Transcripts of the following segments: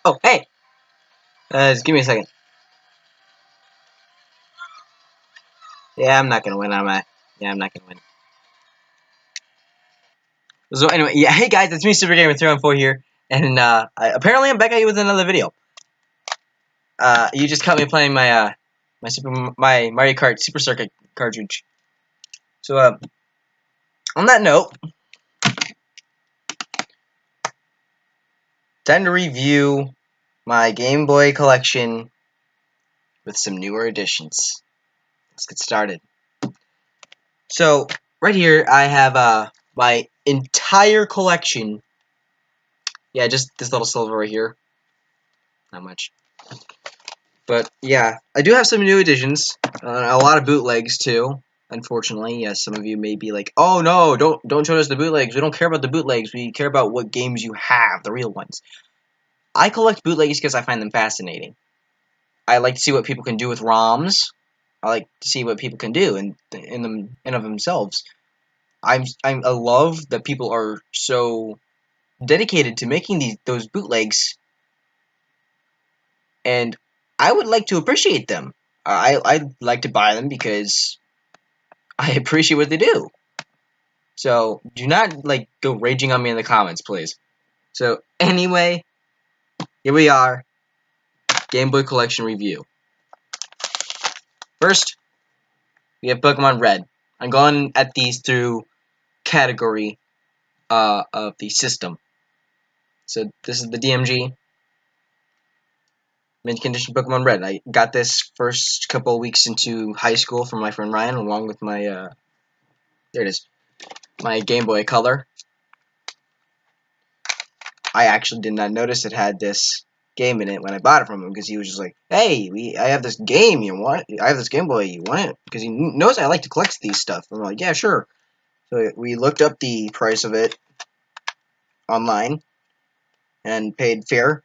Oh, hey! Just give me a second. Yeah, I'm not gonna win, am I? Yeah, I'm not gonna win. So anyway, yeah, hey guys, it's me, Super Gamer 314 here, and apparently I'm back at you with another video. You just caught me playing my Mario Kart Super Circuit cartridge. So on that note, time to review my Game Boy collection with some newer additions. Let's get started. So right here I have my entire collection. Yeah, just this little silver right here. Not much. But yeah, I do have some new additions. A lot of bootlegs too. Unfortunately, yes, some of you may be like, "Oh no, don't show us the bootlegs. We don't care about the bootlegs. We care about what games you have, the real ones." I collect bootlegs because I find them fascinating. I like to see what people can do with ROMs. I like to see what people can do in them and of themselves. I love that people are so dedicated to making those bootlegs, and I would like to appreciate them. I'd like to buy them because I appreciate what they do. So do not like go raging on me in the comments, please. So anyway, here we are, Game Boy Collection review. First, we have Pokemon Red. I'm going at these through category of the system. So this is the DMG mint condition Pokemon Red. I got this first couple of weeks into high school from my friend Ryan, along with my there it is, my Game Boy Color. I actually did not notice it had this game in it when I bought it from him, because he was just like, "Hey, I have this game. You want? I have this Game Boy. You want it?" Because he knows I like to collect these stuff. I'm like, "Yeah, sure." So we looked up the price of it online and paid fair,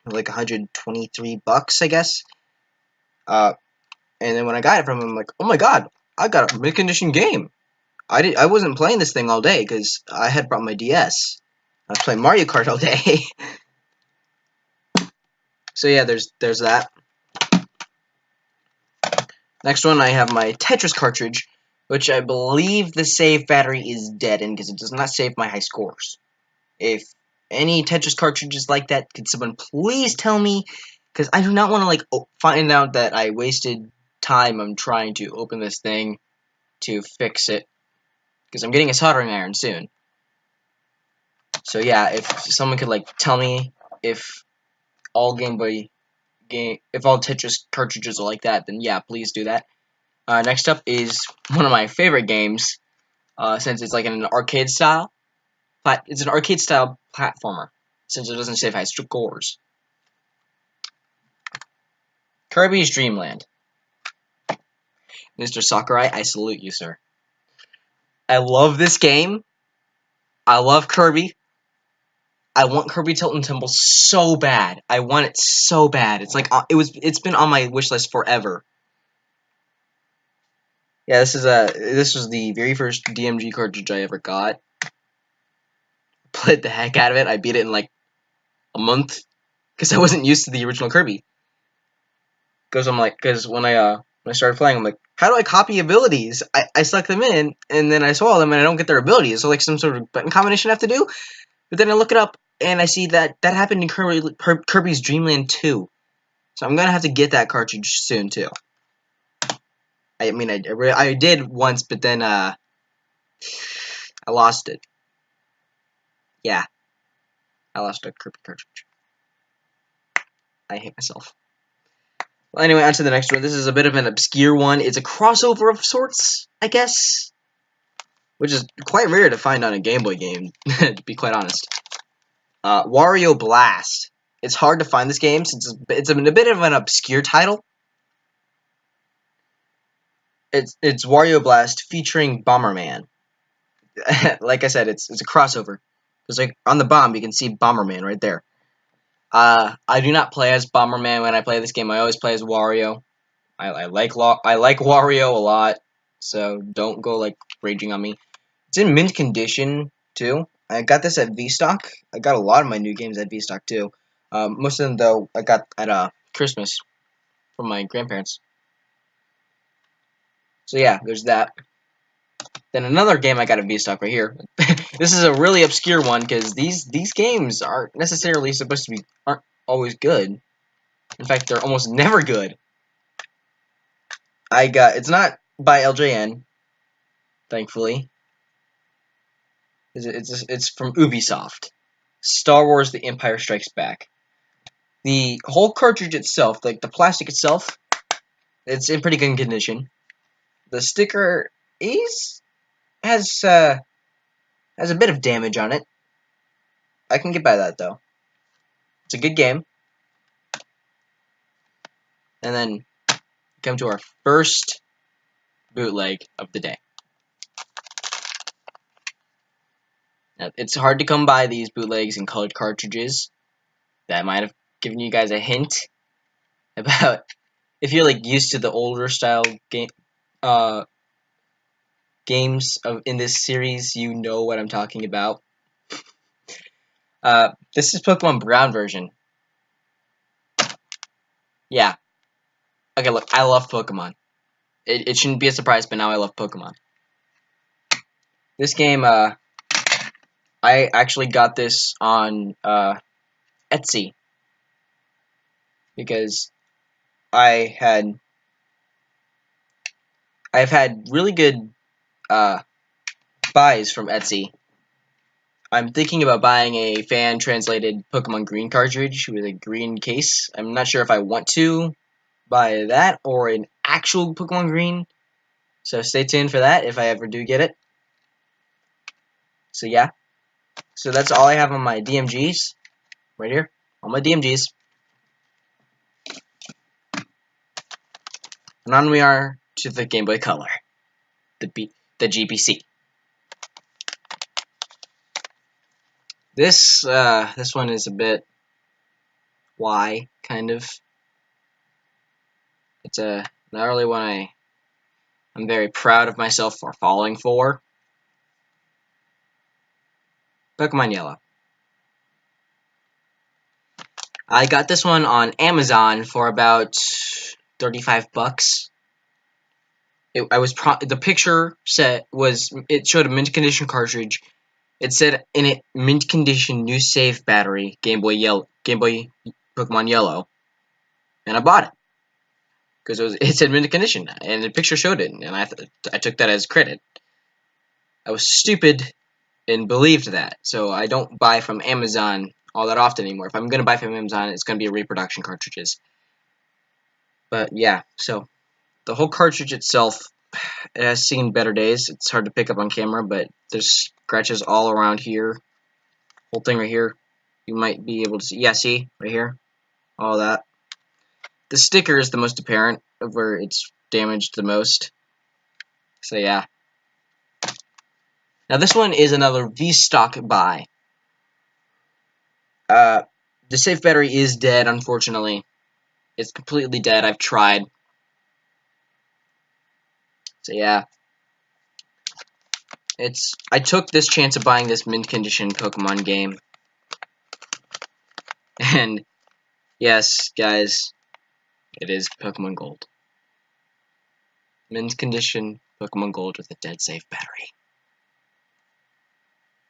like 123 bucks, I guess. And then when I got it from him, I'm like, "Oh my god, I got a mint condition game." I wasn't playing this thing all day because I had brought my DS. I was playing Mario Kart all day. So yeah, there's that. Next one, I have my Tetris cartridge, which I believe the save battery is dead in because it does not save my high scores. If any Tetris cartridges like that, could someone please tell me? Because I do not want to like find out that I wasted time on trying to open this thing to fix it. Because I'm getting a soldering iron soon. So yeah, if someone could like tell me if all if all Tetris cartridges are like that, then yeah, please do that. Next up is one of my favorite games, since it's like an arcade style. It's an arcade style platformer, since it doesn't save high scores. Kirby's Dream Land. Mr. Sakurai, I salute you, sir. I love this game. I love Kirby. I want Kirby Tilton Temple so bad. I want it so bad. It's like it's been on my wish list forever. Yeah, this was the very first DMG cartridge I ever got. Played the heck out of it. I beat it in like a month because I wasn't used to the original Kirby. Because when I started playing, I'm like, how do I copy abilities? I suck them in, and then I swallow them, and I don't get their abilities. So like some sort of button combination I have to do. But then I look it up, and I see that happened in Kirby's Dream Land 2. So I'm gonna have to get that cartridge soon too. I mean, I did once, but then I lost it. Yeah, I lost a Kirby cartridge. I hate myself. Well, anyway, on to the next one. This is a bit of an obscure one. It's a crossover of sorts, I guess, which is quite rare to find on a Game Boy game, to be quite honest. Wario Blast. It's hard to find this game since it's a bit of an obscure title. It's Wario Blast featuring Bomberman. Like I said, it's a crossover. Because like on the bomb, you can see Bomberman right there. I do not play as Bomberman when I play this game. I always play as Wario. I like Wario a lot, so don't go like raging on me. It's in mint condition too. I got this at VStock. I got a lot of my new games at VStock too. Most of them, though, I got at Christmas from my grandparents. So yeah, there's that. Then another game I got a V-Stock right here. This is a really obscure one because these games aren't necessarily supposed to be aren't always good. In fact, they're almost never good. It's not by LJN, thankfully. It's from Ubisoft. Star Wars: The Empire Strikes Back. The whole cartridge itself, like the plastic itself, it's in pretty good condition. The sticker has a bit of damage on it. I can get by that though. It's a good game. And then come to our first bootleg of the day. Now, it's hard to come by these bootlegs and colored cartridges. That might have given you guys a hint about if you're like used to the older style games in this series, you know what I'm talking about. This is Pokemon Brown version. Yeah. Okay, look, I love Pokemon. It shouldn't be a surprise, but now I love Pokemon. This game, I actually got this on Etsy because I've had really good buys from Etsy. I'm thinking about buying a fan-translated Pokemon Green cartridge with a green case. I'm not sure if I want to buy that or an actual Pokemon Green. So stay tuned for that if I ever do get it. So yeah. So that's all I have on my DMGs. Right here. All my DMGs. And on we are to the Game Boy Color. The GBC. This one is a bit why kind of. It's not really one I'm very proud of myself for falling for. Pokemon Yellow. I got this one on Amazon for about 35 bucks. The picture it showed a mint condition cartridge. It said in it mint condition new save battery Game Boy Pokemon Yellow, and I bought it because it said mint condition and the picture showed it, and I took that as credit. I was stupid and believed that, so I don't buy from Amazon all that often anymore. If I'm gonna buy from Amazon, it's gonna be reproduction cartridges. But yeah, so the whole cartridge itself, it has seen better days. It's hard to pick up on camera, but there's scratches all around here. Whole thing right here. You might be able to see. Yeah, see? Right here. All that. The sticker is the most apparent of where it's damaged the most. So yeah. Now this one is another V-Stock buy. The safe battery is dead, unfortunately. It's completely dead. I've tried. So yeah. I took this chance of buying this mint condition Pokemon game. And yes, guys, it is Pokemon Gold. Mint condition Pokemon Gold with a dead safe battery.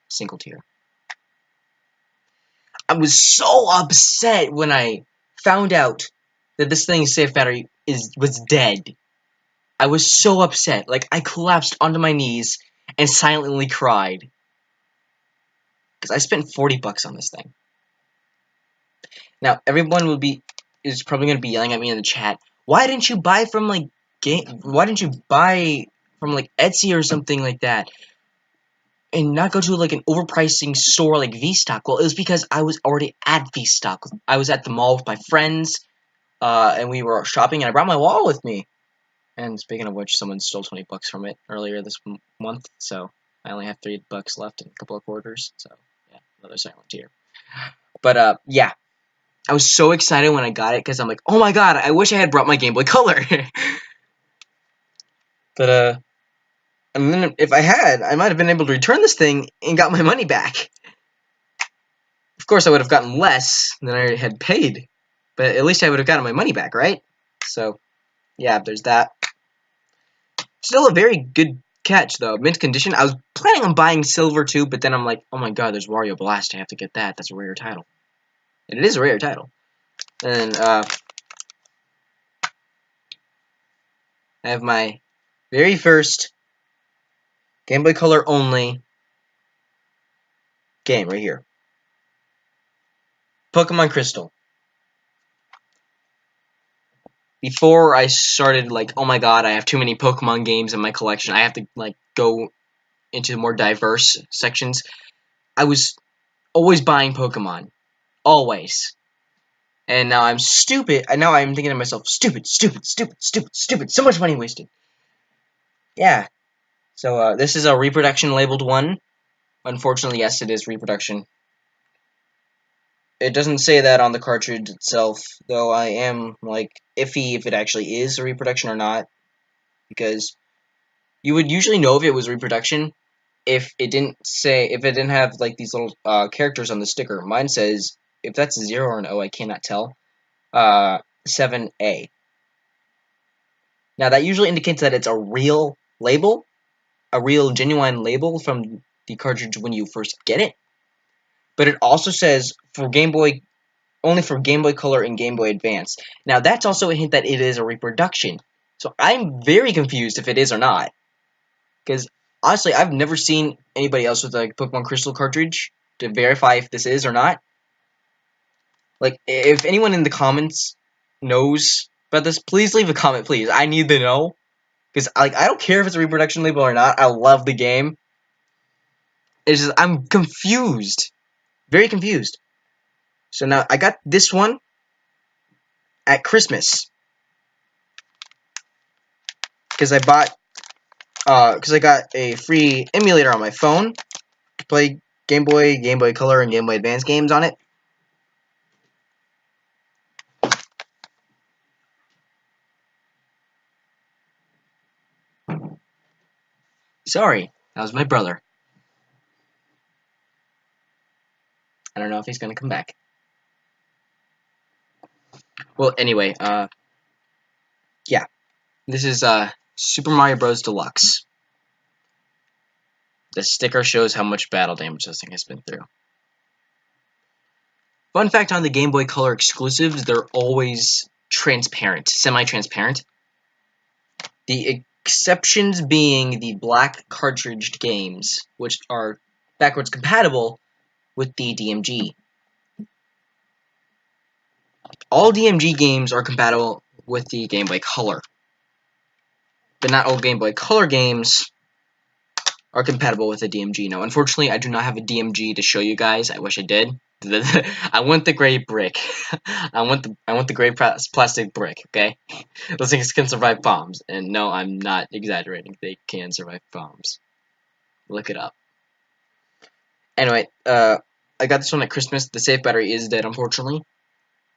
Single tier. I was so upset when I found out that this thing's safe battery was dead. I was so upset. Like, I collapsed onto my knees and silently cried. Because I spent 40 bucks on this thing. Now, everyone is probably going to be yelling at me in the chat. Why didn't you buy from, like, why didn't you buy from, like, Etsy or something like that? And not go to, like, an overpricing store like V-Stock? Well, it was because I was already at V-Stock. I was at the mall with my friends, and we were shopping, and I brought my wallet with me. And speaking of which, someone stole 20 bucks from it earlier this month, so I only have 3 bucks left and a couple of quarters, so yeah, another silent tear. But, yeah. I was so excited when I got it, because I'm like, oh my god, I wish I had brought my Game Boy Color! But, and then if I had, I might have been able to return this thing and got my money back. course, I would have gotten less than I had paid, but at least I would have gotten my money back, right? So, yeah, there's that. Still a very good catch, though. Mint condition. I was planning on buying silver, too, but then I'm like, oh my god, there's Wario Blast. I have to get that. That's a rare title. And it is a rare title. And, I have my very first Game Boy Color only game right here. Pokemon Crystal. Before I started, like, oh my god, I have too many Pokemon games in my collection. I have to, like, go into more diverse sections. I was always buying Pokemon. Always. And now I'm stupid. And now I'm thinking to myself, stupid, stupid, stupid, stupid, stupid. So much money wasted. Yeah. So, this is a reproduction labeled one. Unfortunately, yes, it is reproduction. It doesn't say that on the cartridge itself, though I am, like, iffy if it actually is a reproduction or not. Because you would usually know if it was reproduction if it didn't have, like, these little characters on the sticker. Mine says, if that's a 0 or an O, I cannot tell, 7A. Now, that usually indicates that it's a real label, a real genuine label from the cartridge when you first get it. But it also says for Game Boy, only for Game Boy Color and Game Boy Advance. Now, that's also a hint that it is a reproduction. So I'm very confused if it is or not. Because, honestly, I've never seen anybody else with a Pokemon Crystal cartridge to verify if this is or not. Like, if anyone in the comments knows about this, please leave a comment, please. I need to know. Because, like, I don't care if it's a reproduction label or not. I love the game. It's just, I'm confused. Very confused. So now, I got this one at Christmas. Because I got a free emulator on my phone to play Game Boy Color, and Game Boy Advance games on it. Sorry, that was my brother. I don't know if he's gonna come back. Well, anyway, yeah. This is, Super Mario Bros. Deluxe. The sticker shows how much battle damage this thing has been through. Fun fact on the Game Boy Color exclusives, they're always transparent, semi-transparent. The exceptions being the black cartridged games, which are backwards compatible with the DMG. All DMG games are compatible with the Game Boy Color, but not all Game Boy Color games are compatible with the DMG. Now, unfortunately, I do not have a DMG to show you guys. I wish I did. I want the gray brick. I want the gray plastic brick. Okay, those things can survive bombs, and no, I'm not exaggerating. They can survive bombs. Look it up. Anyway, I got this one at Christmas. The safe battery is dead, unfortunately.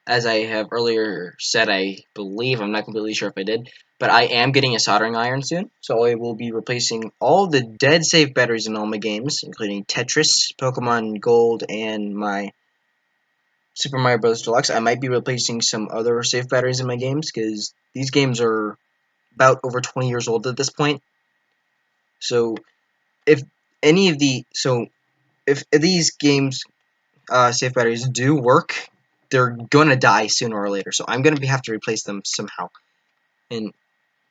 As I have earlier said, I believe, I'm not completely sure if I did, but I am getting a soldering iron soon, so I will be replacing all the dead safe batteries in all my games, including Tetris, Pokemon Gold, and my Super Mario Bros. Deluxe. I might be replacing some other safe batteries in my games, because these games are about over 20 years old at this point. So, if these games, safe batteries do work, they're gonna die sooner or later, so I'm gonna have to replace them somehow. And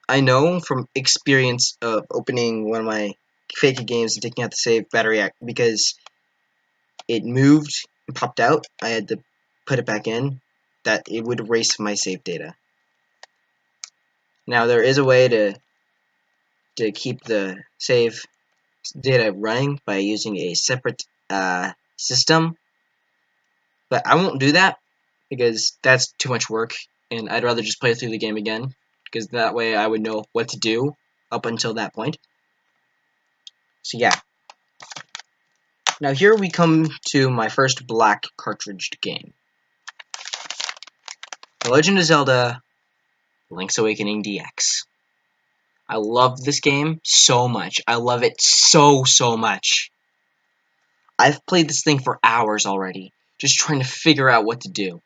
I know from experience of opening one of my fake games and taking out the save battery because it moved and popped out, I had to put it back in, that it would erase my save data. Now there is a way to keep the save data running by using a separate system, but I won't do that because that's too much work, and I'd rather just play through the game again, because that way I would know what to do up until that point. So yeah. Now here we come to my first black cartridged game. The Legend of Zelda Link's Awakening DX. I love this game so much. I love it so much. I've played this thing for hours already. just trying to figure out what to do.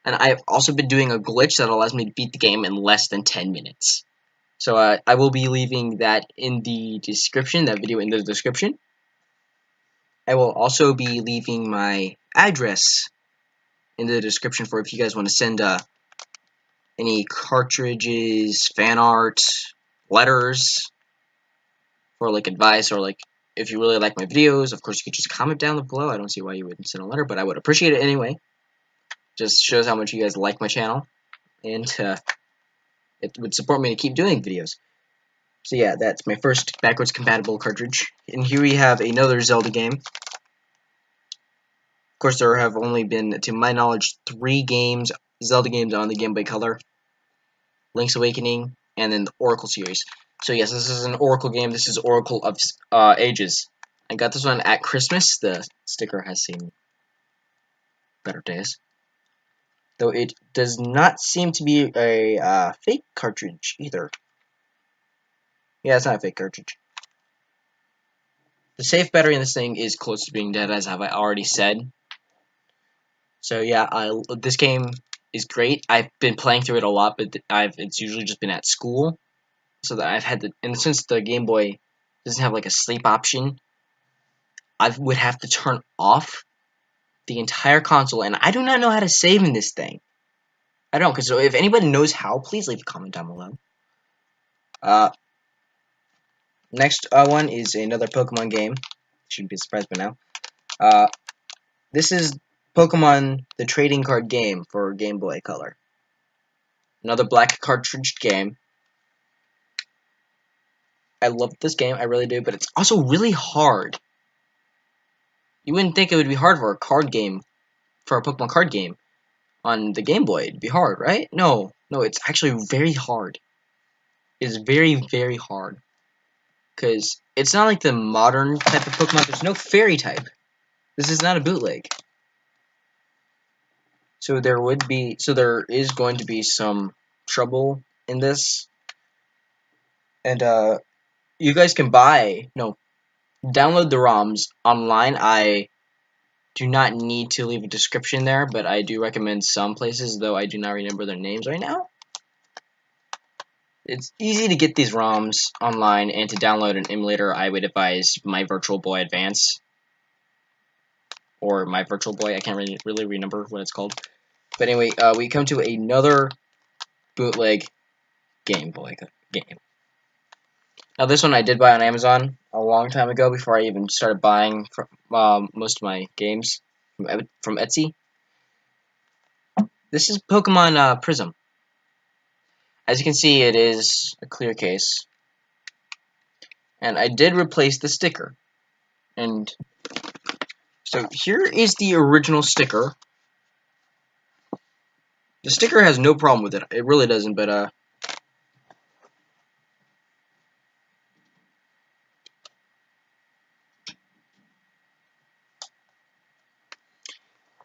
And I've also been doing a glitch that allows me to beat the game in less than 10 minutes. So I will be leaving that in the description, that video in the description. I will also be leaving my address in the description for if you guys want to send any cartridges, fan art, letters, for like advice, or like if you really like my videos. Of course, you could just comment down below. I don't see why you wouldn't send a letter, but I would appreciate it anyway. Just shows how much you guys like my channel, and it would support me to keep doing videos. So yeah, that's my first backwards compatible cartridge. And here we have another Zelda game. Of course, there have only been, to my knowledge, 3 games, Zelda games on the Game Boy Color. Link's Awakening, and then the Oracle series. So yes, this is an Oracle game. This is Oracle of Ages. I got this one at Christmas. The sticker has seen better days. Though it does not seem to be a fake cartridge either. Yeah, it's not a fake cartridge. The safe battery in this thing is close to being dead, as have I already said. So yeah, this game is great. I've been playing through it a lot, but it's usually just been at school. So that I've had to, and since the Game Boy doesn't have like a sleep option, I would have to turn off the entire console, and I do not know how to save in this thing. I don't, because if anybody knows how, please leave a comment down below. Next one is another Pokemon game. Shouldn't be surprised by now. This is Pokemon the trading card game for Game Boy Color. Another black cartridge game. I love this game, I really do, but it's also really hard. You wouldn't think it would be hard for a card game, for a Pokemon card game on the Game Boy. It'd be hard, right? No, it's actually very hard. It's very, very hard. Because it's not like the modern type of Pokemon. There's no fairy type. This is not a bootleg. So there is going to be some trouble in this. And you guys can download the ROMs online. I do not need to leave a description there, but I do recommend some places, though I do not remember their names right now. It's easy to get these ROMs online, and to download an emulator, I would advise my Virtual Boy Advance. Or my Virtual Boy, I can't really remember what it's called. But anyway, we come to another bootleg Game Boy game. Now this one I did buy on Amazon a long time ago, before I even started buying most of my games from Etsy. This is Pokemon Prism. As you can see, it is a clear case. And I did replace the sticker. And so here is the original sticker. The sticker has no problem with it. It really doesn't, but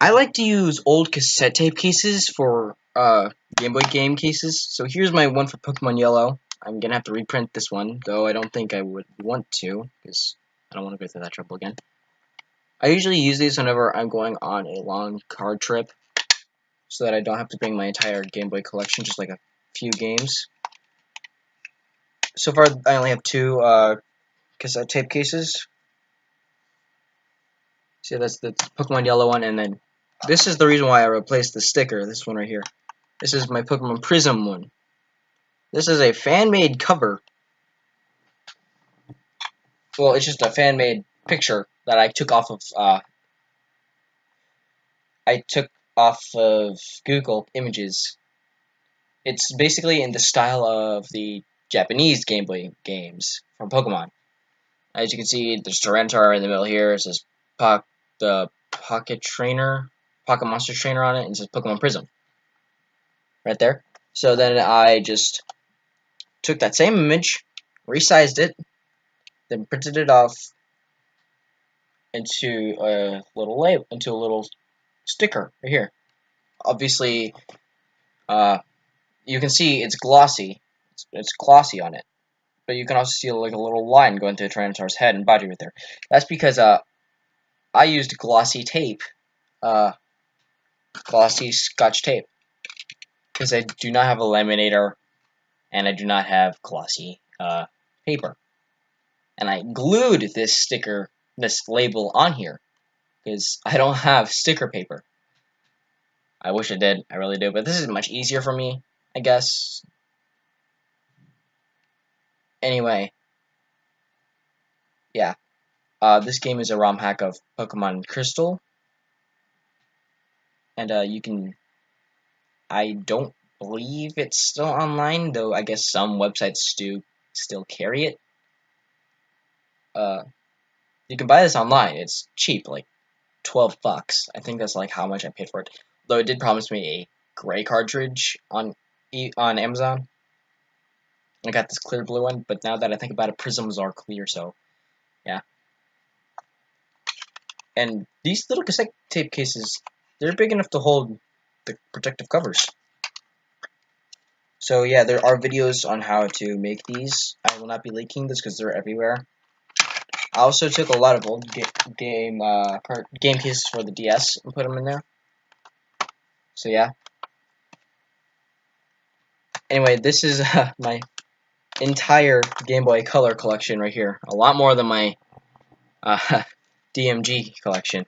I like to use old cassette tape cases for Game Boy game cases. So here's my one for Pokemon Yellow. I'm gonna have to reprint this one, though I don't think I would want to, because I don't want to go through that trouble again. I usually use these whenever I'm going on a long card trip, so that I don't have to bring my entire Game Boy collection, just like a few games. So far, I only have 2 cassette tape cases. See, that's the Pokemon Yellow one, and then this is the reason why I replaced the sticker, this one right here. This is my Pokemon Prism one. This is a fan-made cover. Well, it's just a fan-made picture that I took off of Google Images. It's basically in the style of the Japanese Game Boy games from Pokemon. As you can see, there's Tyranitar in the middle here. It says the Pocket Monster Trainer on it, and it says Pokemon Prism. Right there. So then I just took that same image, resized it, then printed it off into a little sticker right here. Obviously, you can see it's glossy. It's glossy on it, but you can also see like a little line going through Tyranitar's head and body right there. That's because I used glossy tape glossy Scotch tape because I do not have a laminator and I do not have glossy paper. And I glued this label on here because I don't have sticker paper. I wish I did, I really do, but this is much easier for me, I guess. Anyway, yeah. This game is a ROM hack of Pokemon Crystal, and you can. I don't believe it's still online, though. I guess some websites do still carry it. You can buy this online. It's cheap, like $12. I think that's like how much I paid for it. Though it did promise me a gray cartridge on Amazon. I got this clear blue one, but now that I think about it, prisms are clear, so yeah. And these little cassette tape cases, they're big enough to hold the protective covers. So yeah, there are videos on how to make these. I will not be linking this because they're everywhere. I also took a lot of old game cases for the DS and put them in there. So yeah. Anyway, this is my entire Game Boy Color collection right here. A lot more than my DMG collection.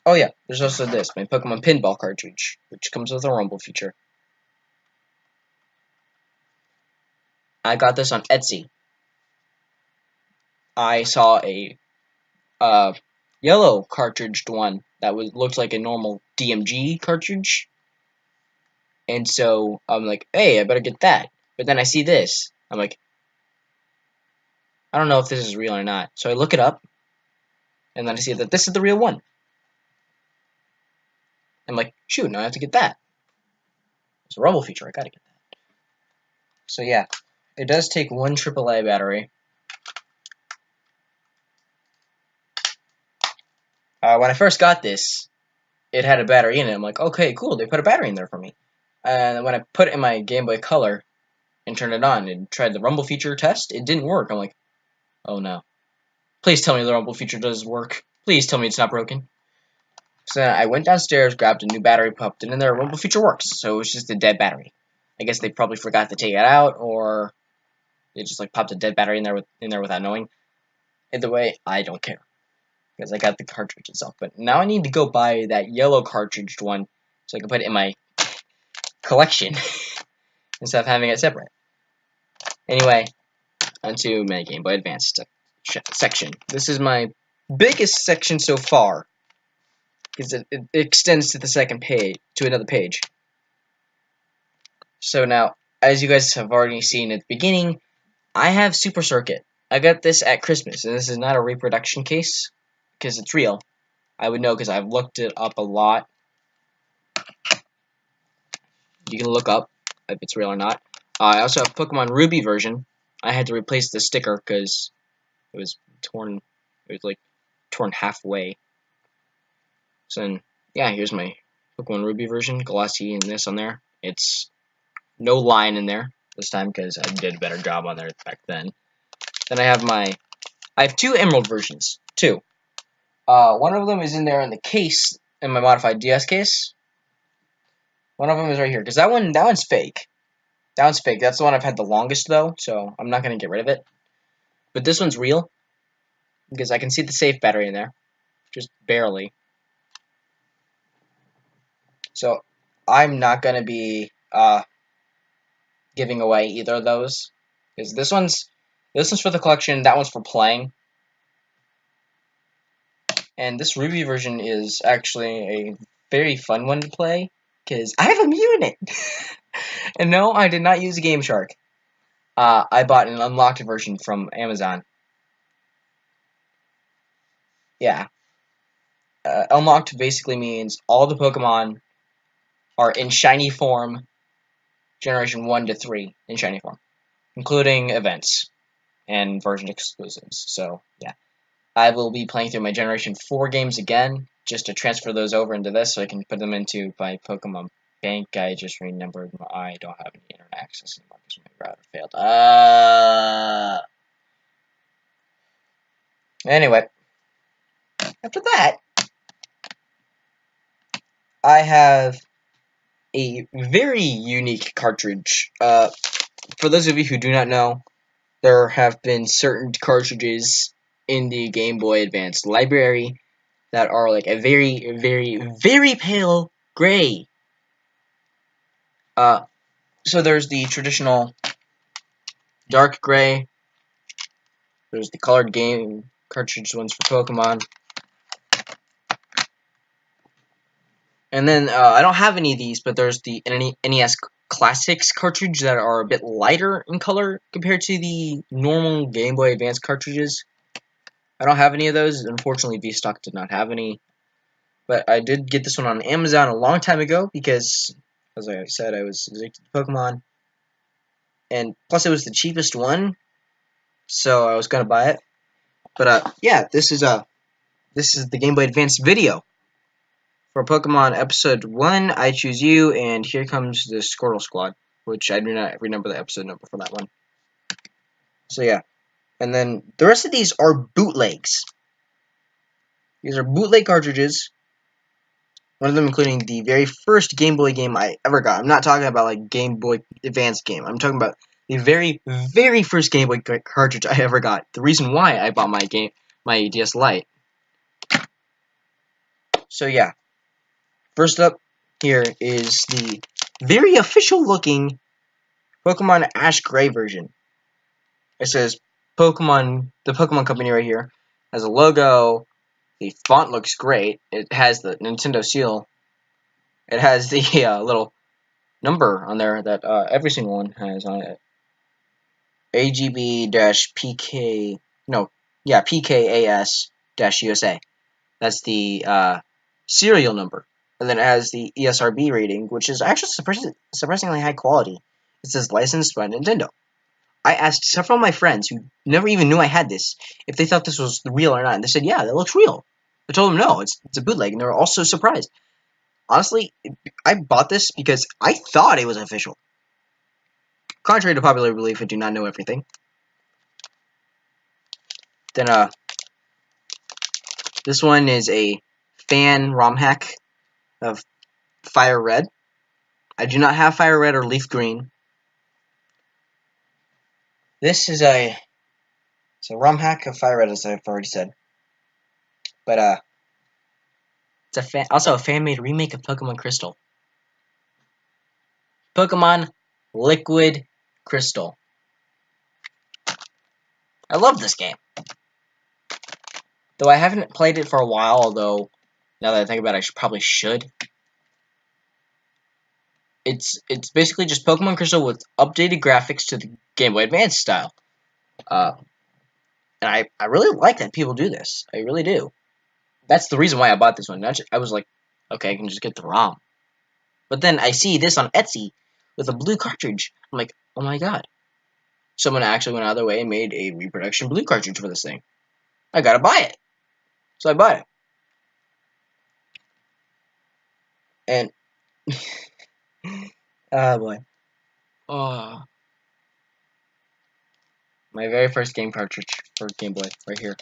Oh yeah, there's also this, my Pokemon Pinball cartridge, which comes with a rumble feature. I got this on Etsy. I saw a yellow cartridged one that looked like a normal DMG cartridge, and so I'm like, hey, I better get that. But then I see this. I'm like, I don't know if this is real or not. So I look it up, and then I see that this is the real one. I'm like, shoot, now I have to get that. It's a rumble feature. I gotta get that. So yeah, it does take one AAA battery. When I first got this, it had a battery in it. I'm like, okay, cool, they put a battery in there for me. And when I put it in my Game Boy Color and turned it on and tried the rumble feature test, it didn't work. I'm like, oh no. Please tell me the rumble feature does work. Please tell me it's not broken. So I went downstairs, grabbed a new battery, popped it in there, rumble feature works. So it was just a dead battery. I guess they probably forgot to take it out, or they just like popped a dead battery in there without knowing. Either way, I don't care, because I got the cartridge itself. But now I need to go buy that yellow cartridged one so I can put it in my collection instead of having it separate. Anyway, onto my Game Boy Advance section. This is my biggest section so far, because it extends to the second page, to another page. So now, as you guys have already seen at the beginning, I have Super Circuit. I got this at Christmas, and this is not a reproduction case, because it's real. I would know because I've looked it up a lot. You can look up if it's real or not. I also have Pokemon Ruby version. I had to replace the sticker because it was torn. It was like torn halfway. So then, yeah, here's my Pokemon Ruby version, glossy and this on there. It's no line in there this time because I did a better job on there back then. Then I have two Emerald versions, two. One of them is in there in the case, in my modified DS case. One of them is right here, because that one's fake. That one's fake. That's the one I've had the longest, though, so I'm not going to get rid of it. But this one's real, because I can see the safe battery in there, just barely. So I'm not going to be giving away either of those, because this one's for the collection, that one's for playing. And this Ruby version is actually a very fun one to play, because I have a Mew in it! And no, I did not use a Game Shark. I bought an unlocked version from Amazon. Yeah. Unlocked basically means all the Pokemon are in shiny form, generation 1 to 3 in shiny form, including events and version exclusives. So, yeah. I will be playing through my Generation 4 games again, just to transfer those over into this so I can put them into my Pokemon Bank. I just remembered I don't have any internet access anymore because my router failed. Anyway, after that, I have a very unique cartridge. For those of you who do not know, there have been certain cartridges in the Game Boy Advance library that are like a very, very, very pale gray. So there's the traditional dark gray. There's the colored game cartridge ones for Pokemon. And then I don't have any of these, but there's the NES Classics cartridge that are a bit lighter in color compared to the normal Game Boy Advance cartridges. I don't have any of those. Unfortunately, V-Stock did not have any. But I did get this one on Amazon a long time ago because, as I said, I was addicted to Pokemon. And plus, it was the cheapest one, so I was gonna buy it. But yeah, this is the Game Boy Advance video for Pokemon Episode 1. I Choose You, and here comes the Squirtle Squad, which I do not remember the episode number for that one. So yeah, and then the rest of these are bootlegs. These are bootleg cartridges. One of them including the very first Game Boy game I ever got. I'm not talking about like Game Boy Advance game. I'm talking about the very, very first Game Boy cartridge I ever got. The reason why I bought my DS Lite. So yeah, first up here is the very official looking Pokemon Ash Gray version. It says Pokemon, the Pokemon Company right here, has a logo. The font looks great. It has the Nintendo seal. It has the little number on there that every single one has on it. AGB-PK, no, yeah, PKAS-USA. That's the serial number. And then it has the ESRB rating, which is actually surprisingly high quality. It says licensed by Nintendo. I asked several of my friends who never even knew I had this if they thought this was real or not. And they said, yeah, that looks real. I told them, no, it's a bootleg. And they were all so surprised. Honestly, I bought this because I thought it was official. Contrary to popular belief, I do not know everything. Then, this one is a fan ROM hack of Fire Red. I do not have Fire Red or Leaf Green. This is a ROM hack of Fire Red, as I've already said. But, it's also a fan-made remake of Pokemon Crystal. Pokemon Liquid Crystal. I love this game. Though I haven't played it for a while, although now that I think about it, I probably should. It's basically just Pokemon Crystal with updated graphics to the Game Boy Advance style. And I really like that people do this. I really do. That's the reason why I bought this one. I was like, okay, I can just get the ROM. But then I see this on Etsy with a blue cartridge. I'm like, oh my god. Someone actually went out of their way and made a reproduction blue cartridge for this thing. I gotta buy it. So I bought it. And oh boy. Oh. My very first game cartridge for Game Boy, right here.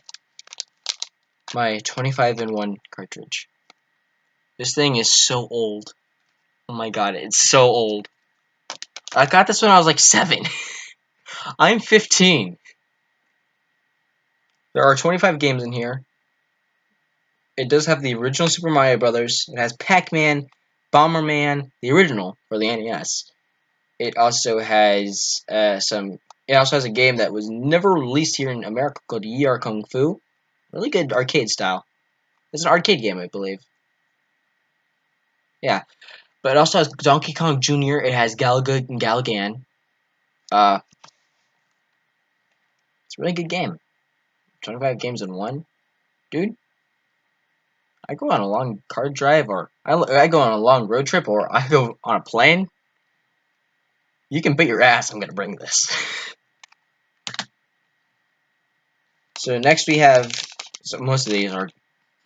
My 25-in-1 cartridge. This thing is so old. Oh my god, it's so old. I got this when I was like 7. I'm 15. There are 25 games in here. It does have the original Super Mario Brothers. It has Pac-Man, Bomberman, the original for the NES. It also has It also has a game that was never released here in America called Yi Kung Fu. Really good arcade style. It's an arcade game, I believe. Yeah, but it also has Donkey Kong Jr. It has Galaga and Galagan. It's a really good game. 25 games in one, dude. I go on a long car drive, or I go on a long road trip, or I go on a plane. You can bet your ass I'm gonna bring this. So next we have. So most of these are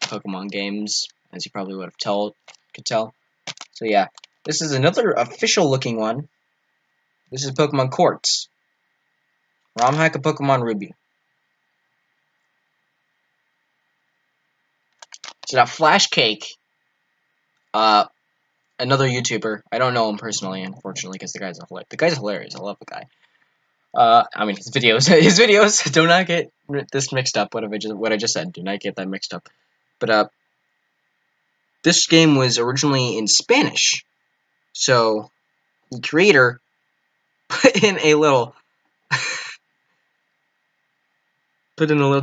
Pokemon games, as you probably could tell. So yeah, this is another official looking one. This is Pokemon Quartz. ROM hack of Pokemon Ruby. So now Flash Cake, another YouTuber. I don't know him personally, unfortunately, because the guy's hilarious. I love the guy. I mean his videos. His videos. Do not get this mixed up. What I just said. Do not get that mixed up. But this game was originally in Spanish, so the creator put in a little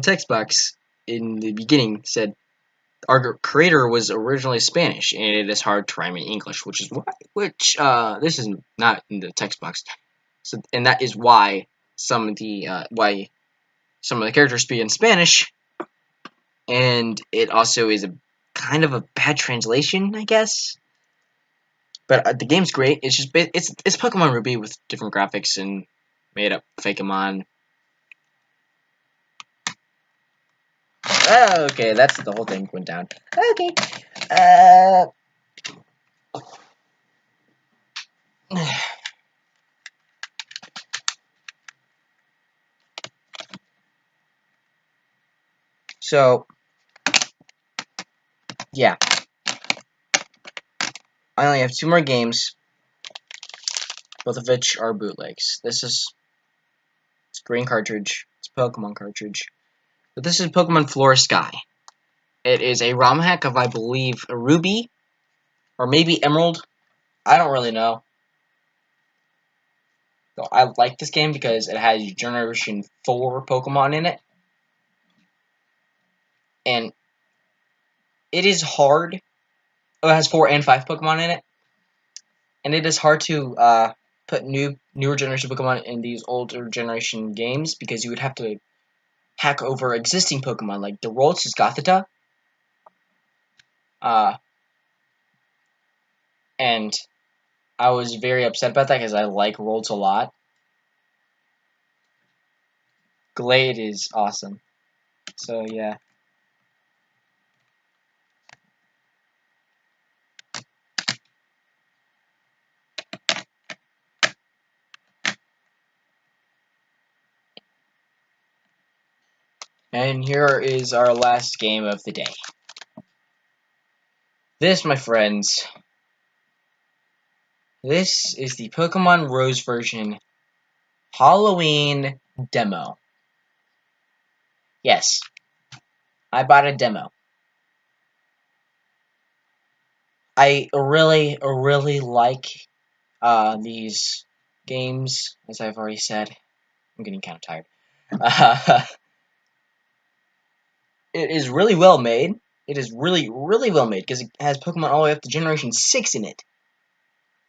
text box in the beginning. Said our creator was originally Spanish, and it is hard to rhyme in English, which this is not in the text box. So, and that is why some of the characters speak in Spanish, and it also is a kind of a bad translation, I guess. But the game's great. It's just it's Pokemon Ruby with different graphics and made up Fakemon. Okay, that's the whole thing went down. Okay. So yeah, I only have 2 more games, both of which are bootlegs. It's green cartridge. It's Pokemon cartridge. But this is Pokemon Flora Sky. It is a ROM hack of, I believe, a Ruby or maybe Emerald. I don't really know. So I like this game because it has Generation 4 Pokemon in it. And it is hard. Oh, it has 4 and 5 Pokemon in it. And it is hard to put newer generation Pokemon in these older generation games because you would have to hack over existing Pokemon, like the Roltz's Gothita. And I was very upset about that because I like Roltz a lot. Glade is awesome. So yeah. And here is our last game of the day. This, my friends, this is the Pokemon Rose version Halloween demo. Yes, I bought a demo. I really like these games, as I've already said. I'm getting kind of tired. It is really well made. It is really well made because it has Pokemon all the way up to Generation 6 in it,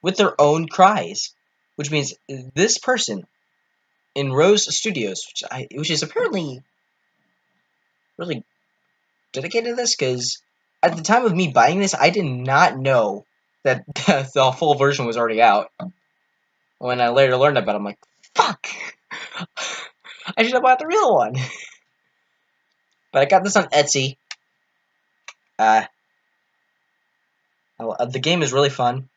with their own cries, which means this person in Rose Studios, which is apparently really dedicated to this, because at the time of me buying this, I did not know that the full version was already out. When I later learned about it, I'm like, fuck! I should have bought the real one. But I got this on Etsy. The game is really fun.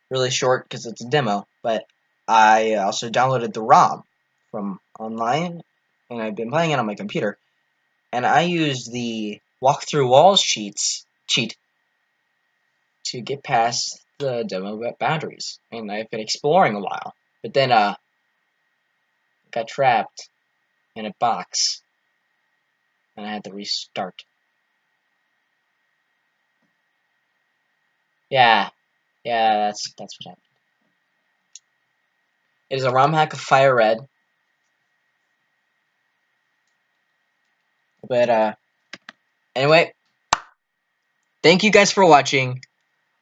Really short because it's a demo, but I also downloaded the ROM from online, and I've been playing it on my computer. And I used the walk through walls cheat to get past the demo boundaries, and I've been exploring a while. But then got trapped in a box, and I had to restart. Yeah, that's what happened. It is a ROM hack of Fire Red, but anyway, thank you guys for watching.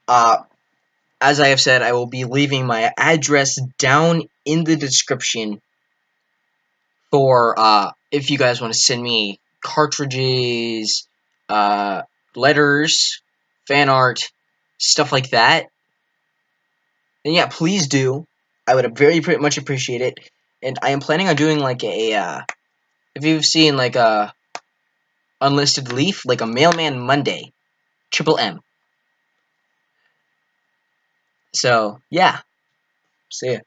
As I have said, I will be leaving my address down in the description for if you guys want to send me cartridges, letters, fan art, stuff like that. And yeah, please do. I would very much appreciate it. And I am planning on doing like if you've seen like a Unlisted Leaf, like a Mailman Monday, Triple M. So yeah, see ya.